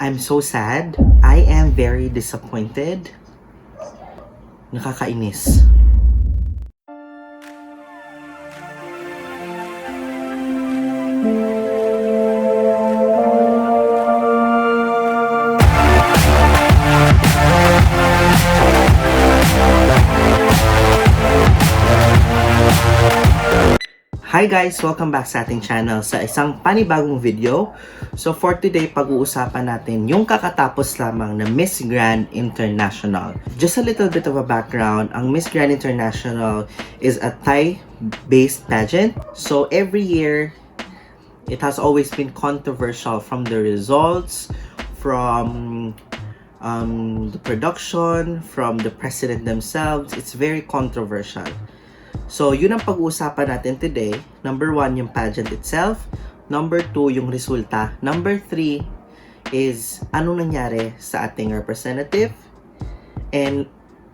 I'm so sad. I am very disappointed. Nakakainis. Hi guys! Welcome back sa ating channel sa isang panibagong video. So for today, pag-uusapan natin yung kakatapos lamang na Miss Grand International. Just a little bit of a background, ang Miss Grand International is a Thai-based pageant. So every year, it has always been controversial from the results, from the production, from the president themselves. It's very controversial. So, yun ang pag-uusapan natin today. Number 1, yung pageant itself. Number 2, yung resulta. Number 3 is anong nangyari sa ating representative. And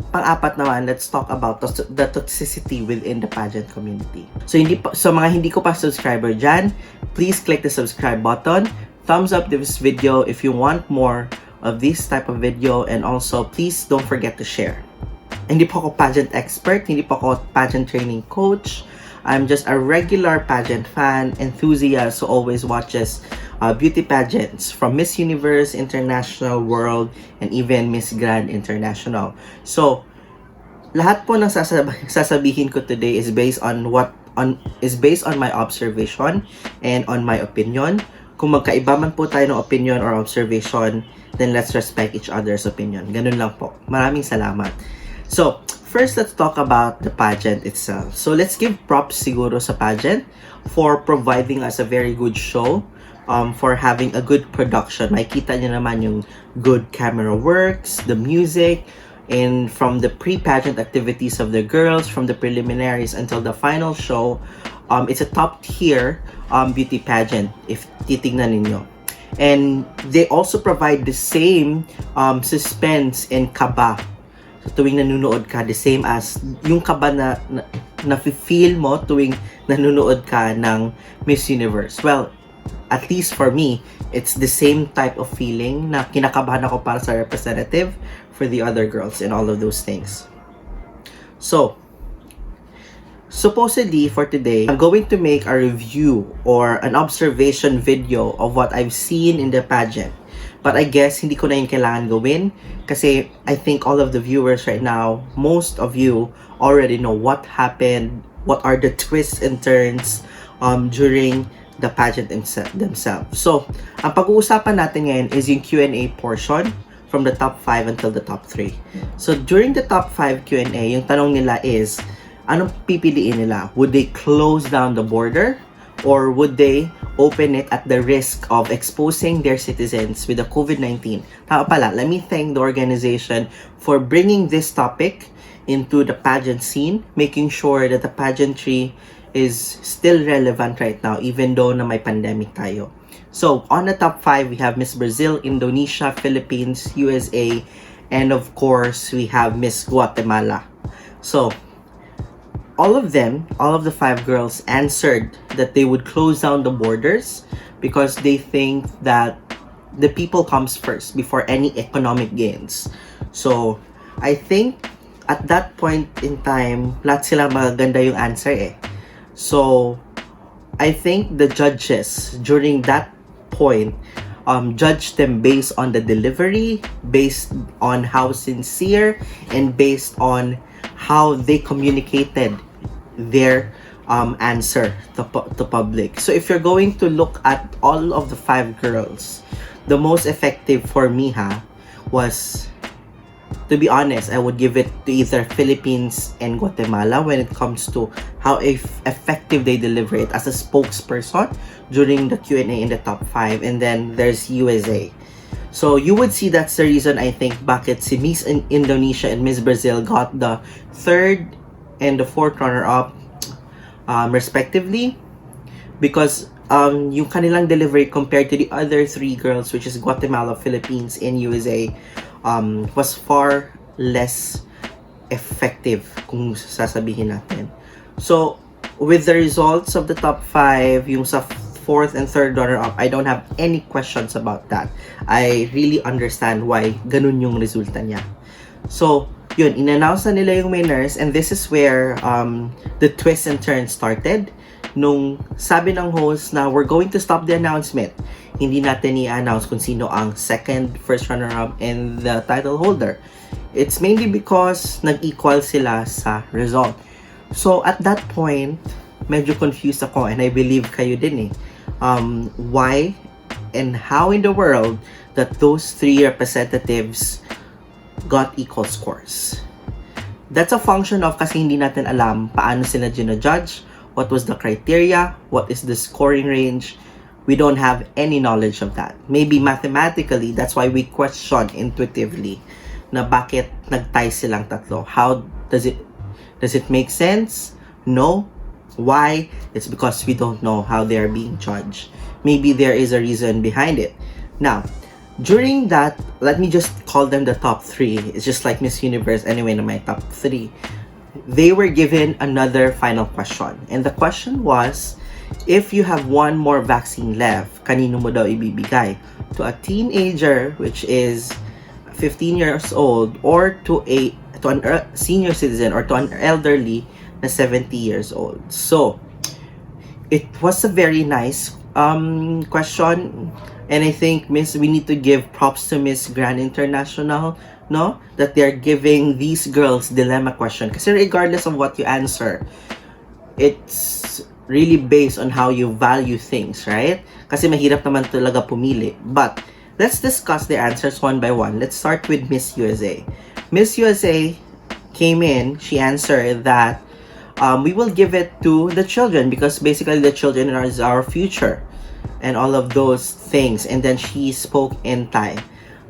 pang-apat naman, let's talk about the toxicity within the pageant community. So, mga hindi ko pa subscriber dyan, please click the subscribe button. Thumbs up this video if you want more of this type of video. And also, please don't forget to share. Hindi po ako pageant expert, hindi po ako pageant training coach. I'm just a regular pageant fan, enthusiast who always watches beauty pageants from Miss Universe, International, World, and even Miss Grand International. So, lahat po ng sasabihin ko today is based on my observation and on my opinion. Kung magkaiba man po tayo ng opinion or observation, then let's respect each other's opinion. Ganun lang po. Maraming salamat. So, first, let's talk about the pageant itself. So, let's give props siguro sa pageant for providing us a very good show, for having a good production. Makikita nyo naman yung good camera works, the music, and from the pre-pageant activities of the girls, from the preliminaries until the final show, it's a top-tier beauty pageant, if titignan ninyo. And they also provide the same suspense and kaba tuwing nanonood ka, the same as yung kaba na feel mo tuwing nanonood ka ng Miss Universe. Well, at least for me, it's the same type of feeling na kinakabahan ako para sa representative for the other girls and all of those things. So, supposedly for today, I'm going to make a review or an observation video of what I've seen in the pageant. But I guess hindi ko na yun kailangan gawin kasi I think all of the viewers right now, most of you already know what happened, what are the twists and turns during the pageant themselves. So, ang pag-uusapan natin ngayon is yung Q&A portion from the top 5 until the top 3. So, during the top 5 Q&A, yung tanong nila is, anong pipiliin nila? Would they close down the border? Or would they open it at the risk of exposing their citizens with the COVID-19? Tama pala, let me thank the organization for bringing this topic into the pageant scene, making sure that the pageantry is still relevant right now, even though na may pandemic tayo. So, on the top 5, we have Miss Brazil, Indonesia, Philippines, USA, and of course, we have Miss Guatemala. So, all of the 5 girls answered that they would close down the borders because they think that the people comes first before any economic gains. So, I think at that point in time, lahat sila magaganda yung answer eh. So, I think the judges during that point judged them based on the delivery, based on how sincere, and based on how they communicated their answer to public. So if you're going to look at all of the 5 girls, the most effective for me was, to be honest, I would give it to either Philippines and Guatemala when it comes to how effective they deliver it as a spokesperson during the Q&A in the top 5. And then there's USA. So you would see that's the reason I think bakit si Miss Indonesia and Miss Brazil got the 3rd and the 4th runner-up respectively, because yung kanilang delivery compared to the other 3 girls, which is Guatemala, Philippines, and USA, was far less effective kung sasabihin natin. So, with the results of the top 5, yung sa fourth and third runner-up, I don't have any questions about that. I really understand why ganun yung resulta niya. So, yun, in-announce na nila yung winners, and this is where the twist and turn started. Nung sabi ng host na we're going to stop the announcement, hindi natin i-announce kung sino ang second, first runner-up, and the title holder. It's mainly because nag-equal sila sa result. So, at that point, medyo confused ako, and I believe kayo din eh. Why and how in the world that those three representatives got equal scores? That's a function of kasi hindi natin alam paano sila gina-judge, what was the criteria, what is the scoring range. We don't have any knowledge of that. Maybe mathematically, that's why we question intuitively na bakit nag-tie silang tatlo. How does it make sense? No. Why? It's because we don't know how they are being judged. Maybe there is a reason behind it. Now, during that, let me just call them the top three. It's just like Miss Universe anyway na my top three. They were given another final question. And the question was, if you have one more vaccine left, kanino mo daw ibibigay? To a teenager, which is 15 years old, or to a senior citizen, or to an elderly na 70 years old. So, it was a very nice question, and I think we need to give props to Miss Grand International, no? That they're giving these girls dilemma question. Kasi regardless of what you answer, it's really based on how you value things, right? Kasi mahirap naman talaga pumili. But, let's discuss the answers one by one. Let's start with Miss USA. Miss USA came in, she answered that we will give it to the children because basically the children are our future and all of those things. And then she spoke in Thai.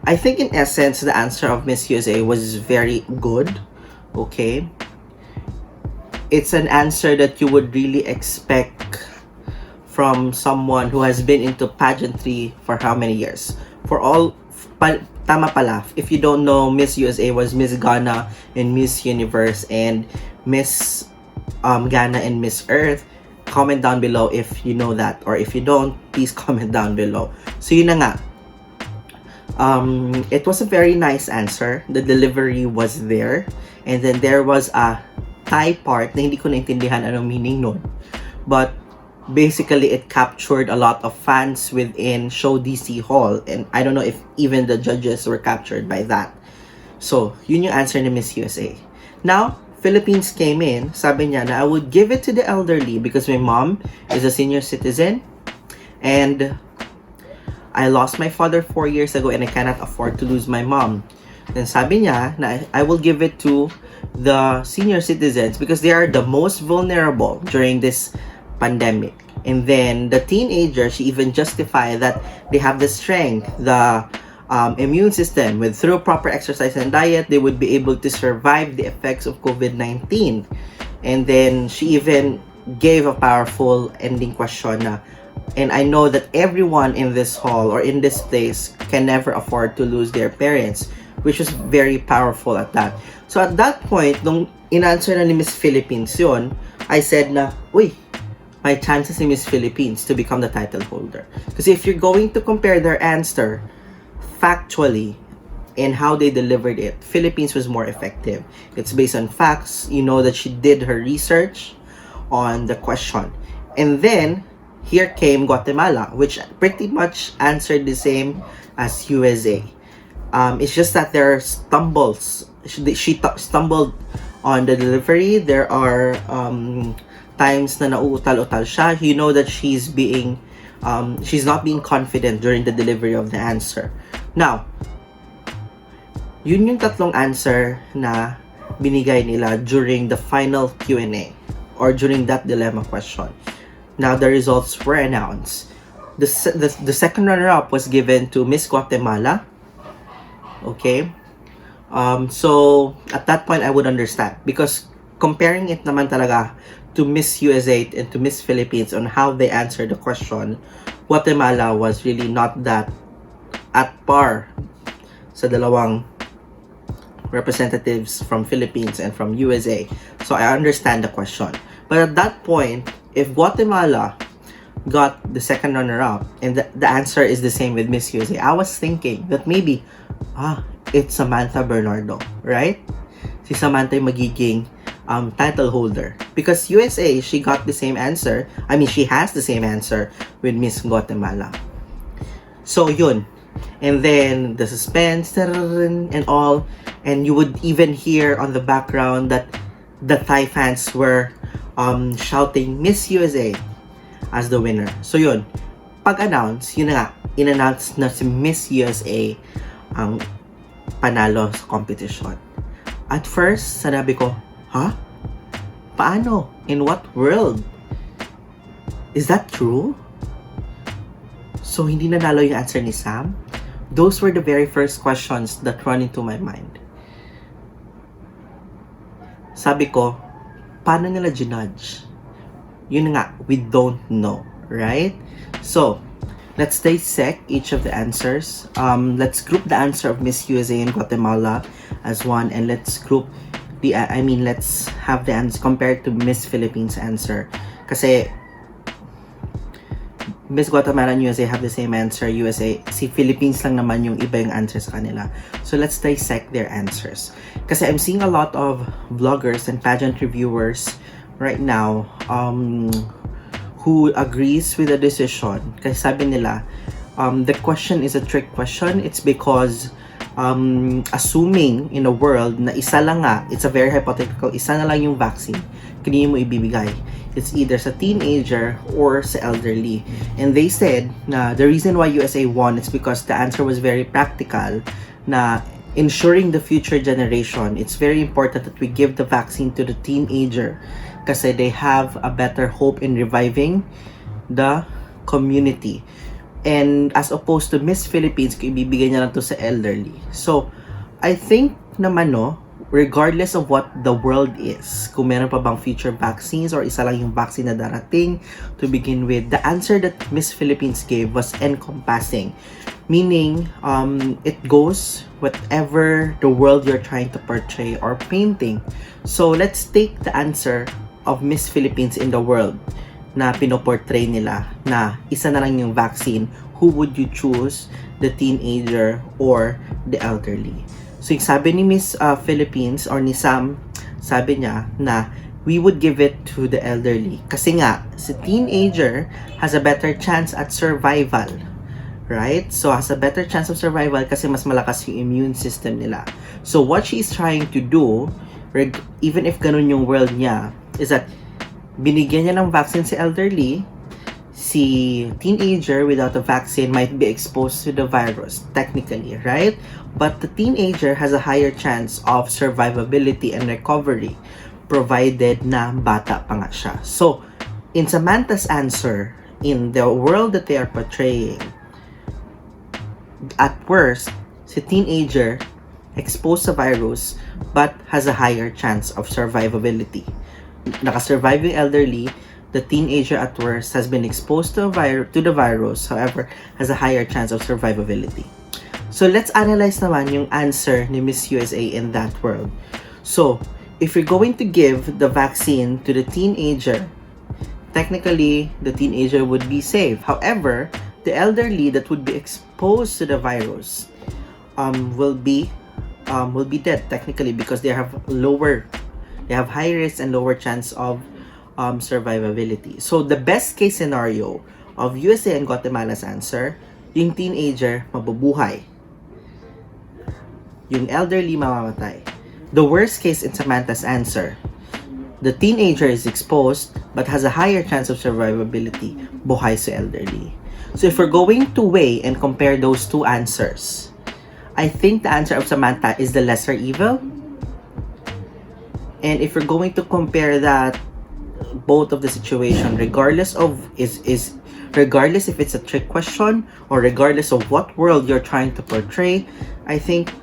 I think in essence, the answer of Miss USA was very good. Okay. It's an answer that you would really expect from someone who has been into pageantry for how many years? For all, tama pala, if you don't know, Miss USA was Miss Ghana and Miss Universe, and Miss Ghana and Miss Earth. Comment down below if you know that, or if you don't, please comment down below. So yun na nga. It was a very nice answer. The delivery was there, and then there was a Thai part na hindi ko naintindihan anong meaning nun. But basically, it captured a lot of fans within Show DC Hall, and I don't know if even the judges were captured by that. So, yun yung answer ni Miss USA. Now, Philippines came in, sabi niya na I would give it to the elderly because my mom is a senior citizen, and I lost my father 4 years ago and I cannot afford to lose my mom. Then sabi niya na I will give it to the senior citizens because they are the most vulnerable during this pandemic. And then the teenager, she even justified that they have the strength, the immune system, with through proper exercise and diet, they would be able to survive the effects of COVID-19. And then she even gave a powerful ending question na, and I know that everyone in this hall or in this place can never afford to lose their parents, which was very powerful at that. So at that point, nung in-answer na ni Miss Philippines yun, I said na, uy, my chances in Miss Philippines to become the title holder. Because if you're going to compare their answer factually and how they delivered it, Philippines was more effective. It's based on facts. You know that she did her research on the question. And then, here came Guatemala, which pretty much answered the same as USA. It's just that there are stumbles. She stumbled on the delivery. There are times na nauutal-utal siya. You know that she's not being confident during the delivery of the answer. Now, yun yung tatlong answer na binigay nila during the final Q&A or during that dilemma question. Now, the results were announced. The second runner-up was given to Miss Guatemala. Okay? So, at that point, I would understand. Because comparing it naman talaga to Miss USA and to Miss Philippines on how they answered the question, Guatemala was really not that at par sa dalawang representatives from Philippines and from USA. So I understand the question. But at that point, if Guatemala got the second runner-up, and the answer is the same with Miss USA, I was thinking that maybe, it's Samantha Bernardo, right? Si Samantha yung magiging title holder. Because USA, she got the same answer. I mean, she has the same answer with Miss Guatemala. So, yun. And then, the suspense, and all. And you would even hear on the background that the Thai fans were shouting Miss USA as the winner. So yun, pag-announce, yun na nga, in-announce na si Miss USA ang panalo sa competition. At first, sanabi ko, paano? In what world? Is that true? So hindi nanalo yung answer ni Sam? Those were the very first questions that run into my mind. Sabi ko, paano nila ginudge? Yun nga, we don't know, right? So, let's dissect each of the answers. Let's group the answer of Miss USA and Guatemala as one, and let's group let's have the answer compared to Miss Philippines answer. Kasi Miss Guatemala and USA have the same answer. Si Philippines lang naman yung iba yung answer sa kanila. So let's dissect their answers. Kasi I'm seeing a lot of vloggers and pageant reviewers right now who agrees with the decision. Kasi sabi nila, the question is a trick question. It's because assuming in a world na isa lang nga, it's a very hypothetical, isa na lang yung vaccine, kanino mo ibibigay? It's either sa teenager or sa elderly. And they said na the reason why USA won is because the answer was very practical, na ensuring the future generation, it's very important that we give the vaccine to the teenager kasi they have a better hope in reviving the community. And as opposed to Miss Philippines, kung ibibigay niya lang to sa elderly. So, I think naman regardless of what the world is, kung meron pa bang future vaccines or isa lang yung vaccine na darating to begin with, the answer that Miss Philippines gave was encompassing. Meaning, it goes whatever the world you're trying to portray or painting. So, let's take the answer of Miss Philippines in the world na pinoportray nila na isa na lang yung vaccine. Who would you choose? The teenager or the elderly? So, yung sabi ni Miss Philippines or ni Sam, sabi niya na we would give it to the elderly. Kasi nga, si teenager has a better chance at survival. Right? So, has a better chance of survival kasi mas malakas yung immune system nila. So, what she's trying to do, even if ganun yung world niya, is that binigyan niya ng vaccine si elderly, si teenager without a vaccine might be exposed to the virus, technically, right? But the teenager has a higher chance of survivability and recovery, provided na bata pa nga siya. So, in Samantha's answer, in the world that they are portraying, at worst, si teenager exposed sa virus but has a higher chance of survivability. Nakasurvive yung elderly, the teenager at worst has been exposed to the virus, however, has a higher chance of survivability. So, let's analyze naman yung answer ni Miss USA in that world. So, if you're going to give the vaccine to the teenager, technically, the teenager would be safe. However, the elderly that would be exposed to the virus will be dead technically because they have high risk and lower chance of survivability. So the best case scenario of USA and Guatemala's answer, yung teenager mabubuhay, yung elderly mamamatay. The worst case in Samantha's answer, the teenager is exposed but has a higher chance of survivability, buhay sa elderly. So if we're going to weigh and compare those two answers, I think the answer of Samantha is the lesser evil. And if we're going to compare that, both of the situation, regardless if it's a trick question or regardless of what world you're trying to portray, I think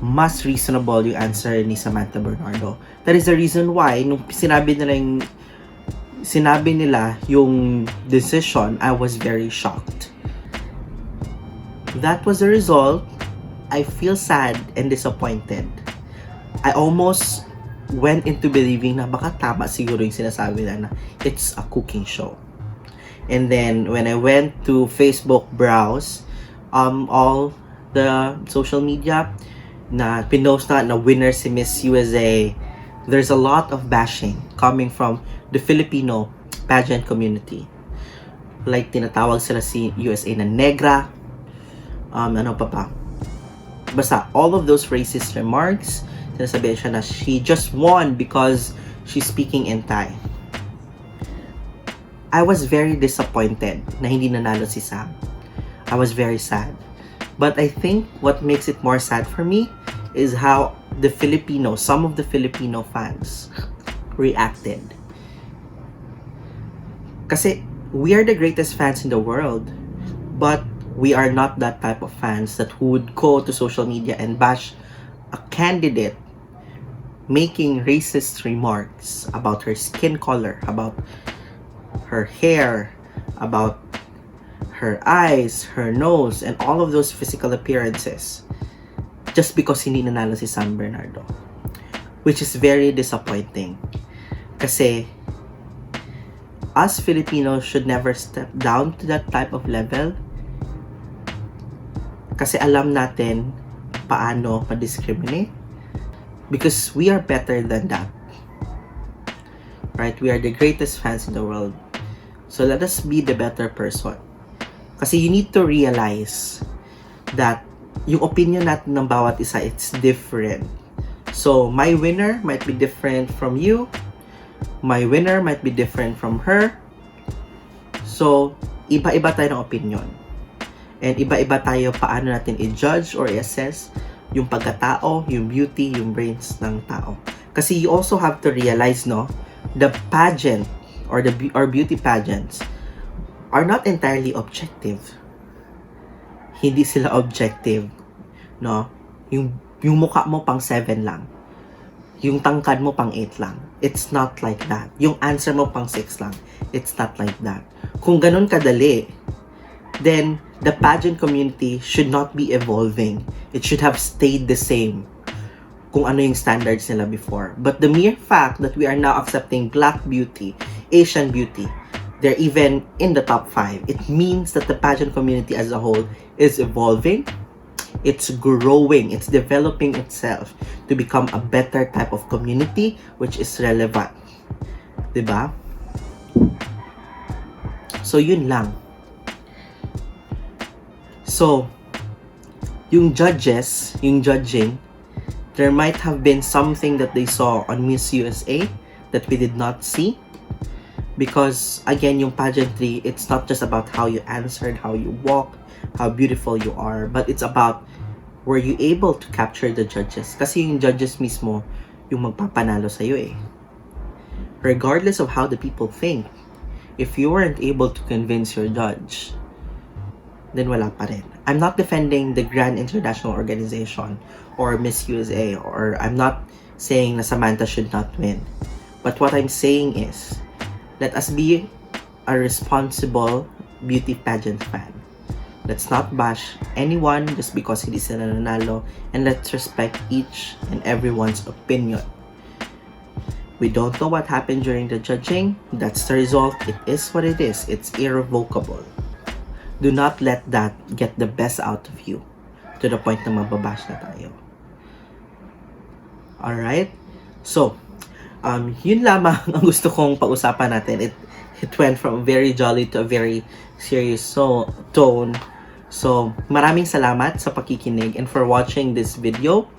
mas reasonable yung answer ni Samantha Bernardo. That is the reason why nung sinabi nila yung decision, I was very shocked. That was the result. I feel sad and disappointed. I almost went into believing na baka tama siguro yung sinasabi na it's a cooking show. And then when I went to Facebook browse all the social media na pinost na winner si Miss USA, there's a lot of bashing coming from the Filipino pageant community. Like tinatawag sila si USA na negra, ano pa. Basta all of those racist remarks, sinasabihan siya na she just won because she's speaking in Thai. I was very disappointed na hindi nanalo si Sam. I was very sad. But I think what makes it more sad for me is how some of the Filipino fans reacted. Kasi we are the greatest fans in the world, but we are not that type of fans that would go to social media and bash a candidate making racist remarks about her skin color, about her hair, about her eyes, her nose, and all of those physical appearances just because hindi nanalo si Sam Bernardo. Which is very disappointing. Kasi us Filipinos should never step down to that type of level. Kasi alam natin paano ma-discriminate. Because we are better than that. Right? We are the greatest fans in the world. So let us be the better person. Kasi you need to realize that yung opinion natin ng bawat isa, it's different. So my winner might be different from you. My winner might be different from her. So iba-iba tayo ng opinion. And iba-iba tayo paano natin i-judge or i-assess yung pagkatao, yung beauty, yung brains ng tao. Kasi you also have to realize, no, the pageant or beauty pageants are not entirely objective. Hindi sila objective, no? Yung mukha mo pang 7 lang. Yung tangkad mo pang 8 lang. It's not like that. Yung answer mo pang 6 lang. It's not like that. Kung ganun kadali, then the pageant community should not be evolving. It should have stayed the same kung ano yung standards nila before. But the mere fact that we are now accepting Black beauty, Asian beauty, they're even in the top 5, it means that the pageant community as a whole is evolving, it's growing, it's developing itself to become a better type of community which is relevant. Diba? So, yun lang. So, yung judging, there might have been something that they saw on Miss USA that we did not see. Because, again, yung pageantry, it's not just about how you answered, how you walk, how beautiful you are, but it's about, were you able to capture the judges? Kasi yung judges mismo, yung magpapanalo sa'yo eh. Regardless of how the people think, if you weren't able to convince your judge, then wala pa rin. I'm not defending the Grand International Organization or Miss USA, or I'm not saying na Samantha should not win. But what I'm saying is, let us be a responsible beauty pageant fan. Let's not bash anyone just because hindi sila nanalo, and let's respect each and everyone's opinion. We don't know what happened during the judging. That's the result. It is what it is. It's irrevocable. Do not let that get the best out of you to the point na mababash na tayo. Alright? So, yun lamang ang gusto kong pag-usapan natin. It went from very jolly to a very serious tone. So, maraming salamat sa pakikinig and for watching this video.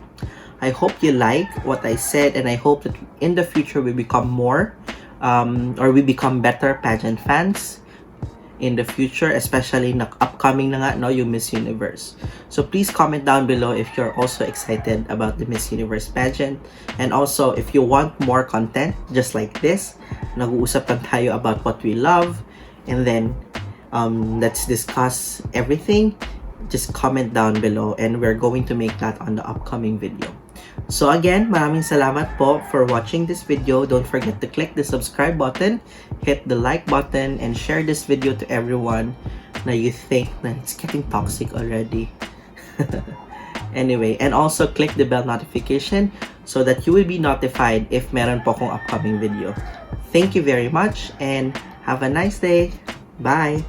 I hope you like what I said, and I hope that in the future we become more or we become better pageant fans in the future, especially na upcoming na nga, no, yung Miss Universe. So please comment down below if you're also excited about the Miss Universe pageant, and also if you want more content just like this, nag-uusapan tayo about what we love, and then let's discuss everything. Just comment down below and we're going to make that on the upcoming video. So again, maraming salamat po for watching this video. Don't forget to click the subscribe button, hit the like button, and share this video to everyone na you think na it's getting toxic already. Anyway, and also click the bell notification so that you will be notified if meron po akong upcoming video. Thank you very much and have a nice day. Bye!